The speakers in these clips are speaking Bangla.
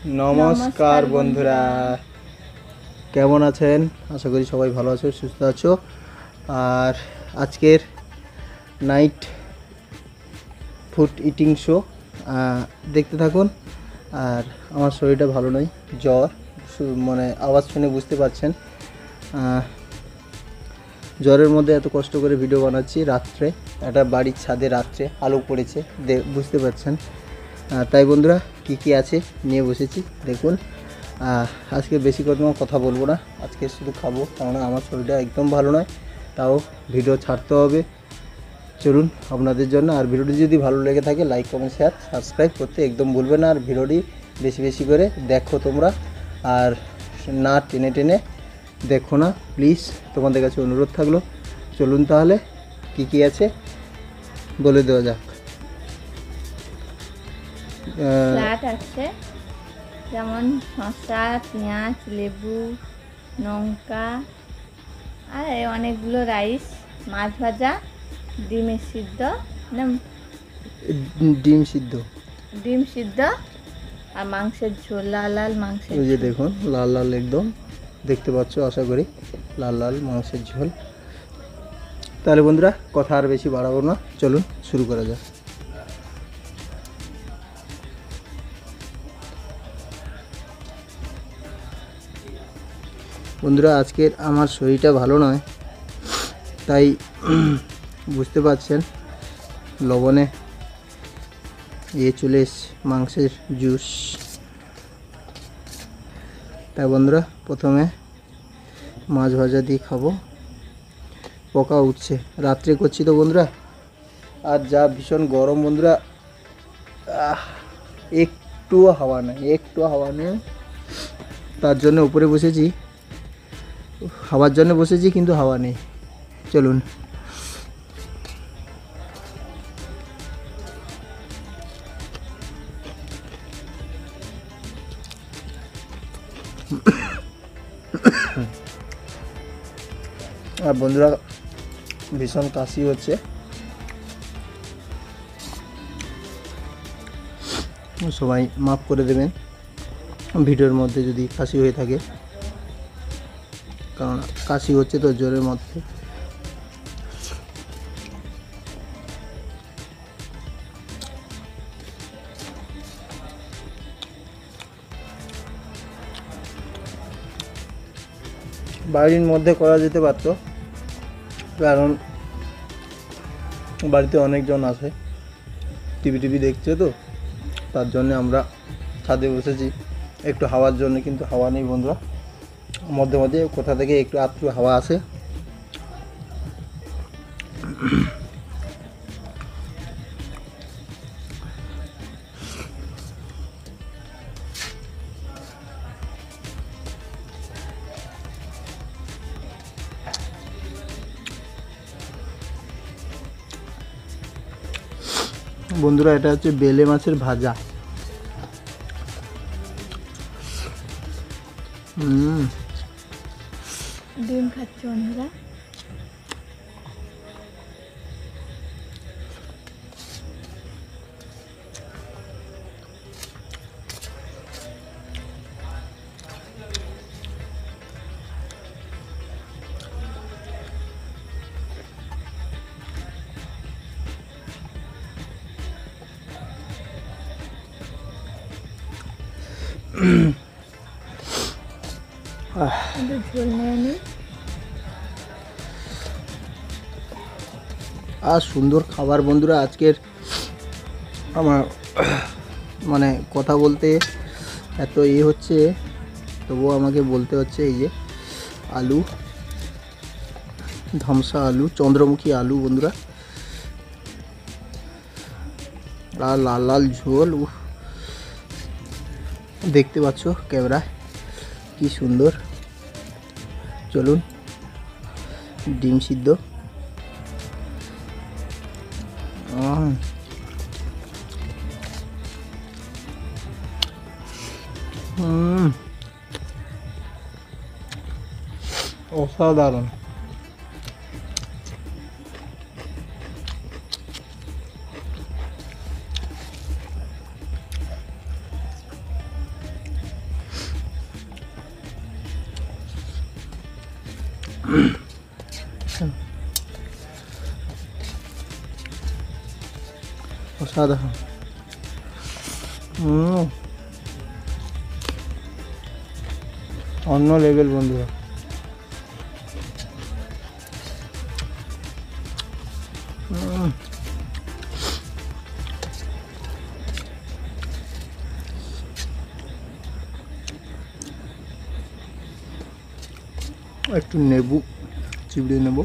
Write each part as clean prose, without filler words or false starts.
নমস্কার বন্ধুরা, কেমন আছেন? আশা করি সবাই ভালো আছো, সুস্থ আছো। আর আজকের নাইট ফুড ইটিং শো দেখতে থাকুন। আর আমার শরীরটা ভালো নয়, জ্বর, মানে আওয়াজ শুনে বুঝতে পারছেন। জ্বরের মধ্যে এত কষ্ট করে ভিডিও বানাচ্ছি রাত্রে, একটা বাড়ির ছাদে রাত্রে আলো পড়েছে, বুঝতে পারছেন। তাই বন্ধুরা কি আছে নিয়ে বসেছি দেখুন। আজকে বেশি কথা বলবো না, আজকে শুধু খাবো, কেননা আমার শরীরটা একদম ভালো নয়। তাও ভিডিও ছাড়তে হবে, চলুন আপনাদের জন্য। আর ভিডিওটি যদি ভালো লেগে থাকে লাইক কমেন্ট শেয়ার সাবস্ক্রাইব করতে একদম ভুলবে না। আর ভিডিওটি বেশি বেশি করে দেখো তোমরা, আর না টেনে টেনে দেখো না প্লিজ, তোমাদের কাছে অনুরোধ থাকলো। চলুন তাহলে কি আছে বলে দেওয়া যাক। স্যালাড আছে, যেমন শসা, পেঁয়াজ, লেবু, লঙ্কা, আর অনেকগুলো রাইস, মাছ ভাজা, ডিমের সিদ্ধ, ডিম সিদ্ধ আর মাংসের ঝোল, লাল লাল মাংসের। ওই যে দেখুন লাল লাল একদম দেখতে পাচ্ছ, আশা করি লাল লাল মাংসের ঝোল। তাহলে বন্ধুরা কথা আর বেশি বাড়াবো না, চলুন শুরু করা যাক। বন্ধুরা আজকের আমার শরীরটা ভালো নয়, তাই বুঝতে পারছেন লবণে চলে এসছে মাংসের জুস। তাই বন্ধুরা প্রথমে মাছ ভাজা দিয়ে খাবো। পোকা উঠছে, রাত্রে করছি তো বন্ধুরা, আর যা ভীষণ গরম বন্ধুরা, একটুও হাওয়া নেই, তার জন্য উপরে বসেছি, হাওয়ার জন্য বসেছি কিন্তু হাওয়া নেই। চলুন আর বন্ধুরা ভীষণ কাশি হচ্ছে, সবাই মাফ করে দেবেন ভিডিওর মধ্যে যদি কাশি হয়ে থাকে, কারণ কাশি হচ্ছে তো জ্বরের মধ্যে। বাড়ির মধ্যে করা যেতে পারতো, কারণ বাড়িতে অনেকজন আছে, টিভি দেখছে তো, তার জন্য আমরা ছাদে বসেছি একটু হাওয়ার জন্য, কিন্তু হাওয়া নেই বন্ধুরা। মধ্যে মধ্যে কোথা থেকে একটু আধটু হাওয়া আসে। বন্ধুরা এটা হচ্ছে বেলে মাছের ভাজা। ডিম খাচ্ছে বন্ধুরা। ঝোল নেয়নি। আর সুন্দর খাবার বন্ধুরা আজকের। আমার মানে কথা বলতে এত হচ্ছে, তবুও আমাকে বলতে হচ্ছে। এই যে আলু, ধামসা আলু, চন্দ্রমুখী আলু বন্ধুরা, আর লাল লাল ঝোল, দেখতে পাচ্ছ ক্যামেরায় কি সুন্দর। চলুন ডিম সিদ্ধ, অসাধারণ। অসাধারণ। অন্য লেভেল বন্ধুরা। একটু নেবু চিবিয়ে নেব।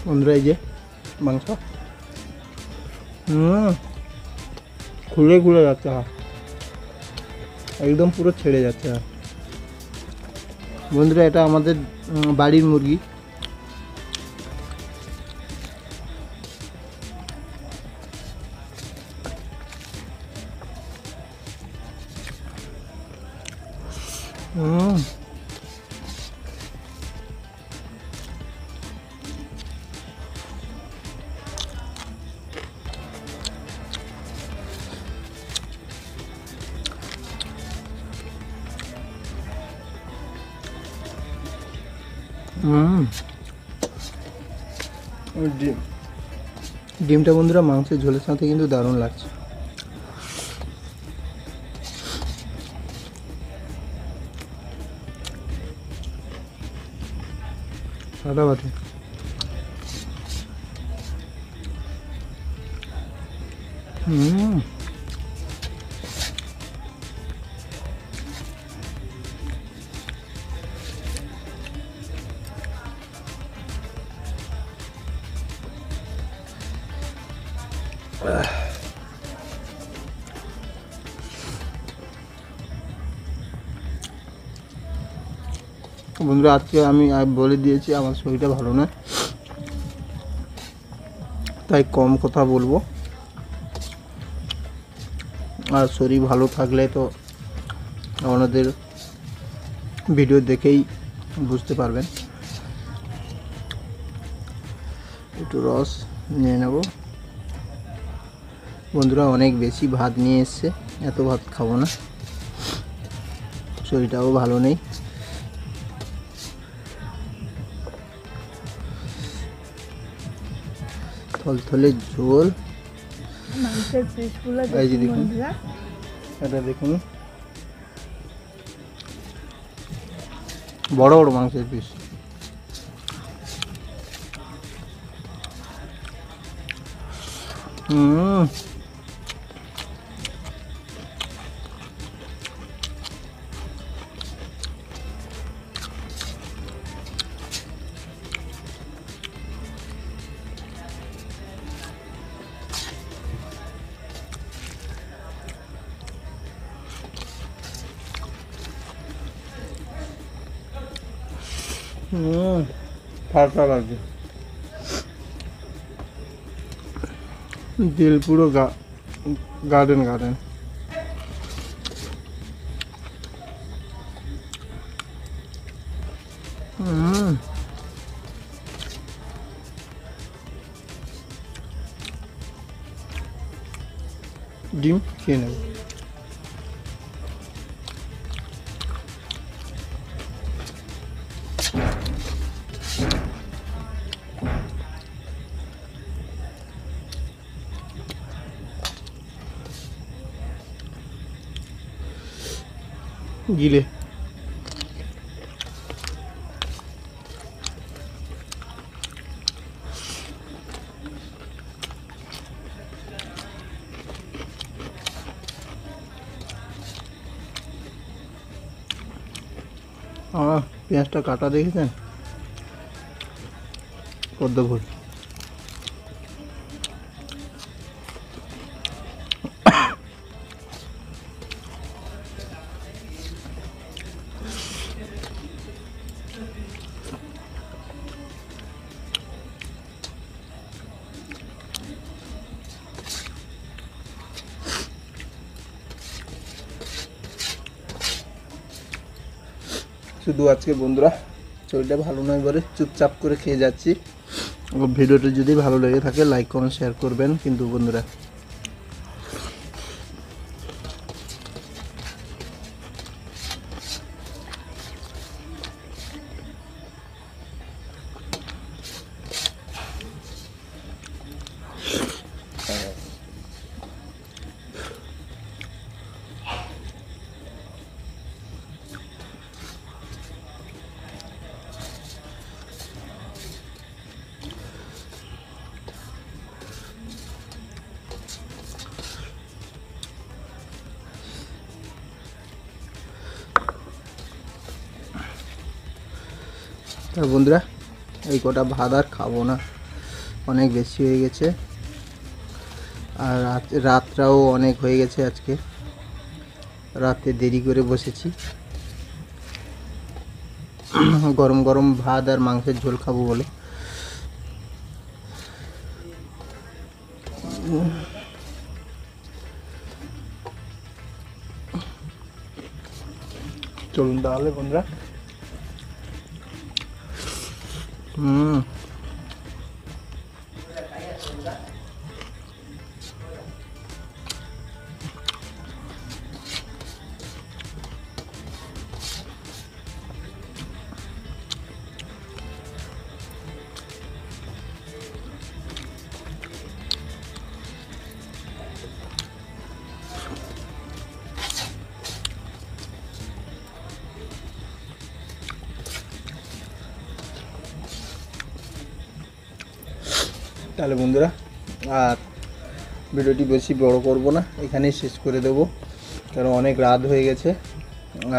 বন্ধুরা এই যে মাংস খুলে খুলে যাচ্ছে, একদম পুরো ছেড়ে যাচ্ছে। বন্ধুরা এটা আমাদের বাড়ির মুরগি। ডিমটা বন্ধুরা মাংসের ঝোলের সাথে কিন্তু দারুণ লাগছে। ফাটাফাটি। বন্ধুরা আজকে আমি বলে দিয়েছি আমার শরীরটা ভালো না, তাই কম কথা বলবো। আর শরীর ভালো থাকলে তো আপনাদের ভিডিও দেখেই বুঝতে পারবেন। একটু রস নিয়ে নেব। বন্ধুরা অনেক বেশি ভাত নিয়ে এসছে, এত ভাত খাবো না, শরীরটাও ভালো নেই। থলথলে ঝোল। মাংসের পিসগুলো এই যে দেখুন, বন্ধুরা, এটা দেখুন বড় বড় মাংসের পিস। ফাটা লাগছে, দিল পুরো গার্ডেন গার্ডেন। ডিম খেয়ে নেব। গিলে পেঁয়াজটা কাটা দেখেছেন পদ্ম ফুল। শুধু আজকে বন্ধুরা শরীরটা ভালো নয় বলে চুপচাপ করে খেয়ে যাচ্ছি। ভিডিওটা যদি ভালো লেগে থাকে লাইক কমেন্ট শেয়ার করবেন কিন্তু বন্ধুরা। তো বন্ধুরা এই কটা ভাত আর খাবো না, অনেক বেশি হয়ে গেছে আর রাতটাও অনেক হয়ে গেছে। আজকে রাতে দেরি করে বসেছি, গরম গরম ভাত আর মাংসের ঝোল খাবো বলে। চলুন তাহলে বন্ধুরা। তাহলে বন্ধুরা আর ভিডিওটি বেশি বড় করব না, এখানেই শেষ করে দেব, কারণ অনেক রাত হয়ে গেছে।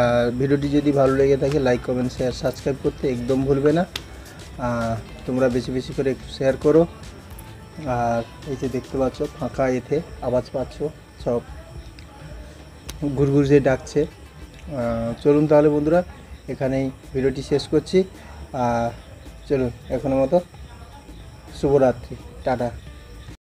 আর ভিডিওটি যদি ভালো লেগে থাকে লাইক কমেন্ট শেয়ার সাবস্ক্রাইব করতে একদম ভুলবে না। তোমরা বেশি বেশি করে একটু শেয়ার করো। আর এই যে দেখতে পাচ্ছ ফাঁকা, এতে আওয়াজ পাচ্ছ, সব ঘুরঘুর যে ডাকছে। চলুন তাহলে বন্ধুরা এখানেই ভিডিওটি শেষ করছি। চলুন এখনের মতো শুভরাত্রি, টাটা।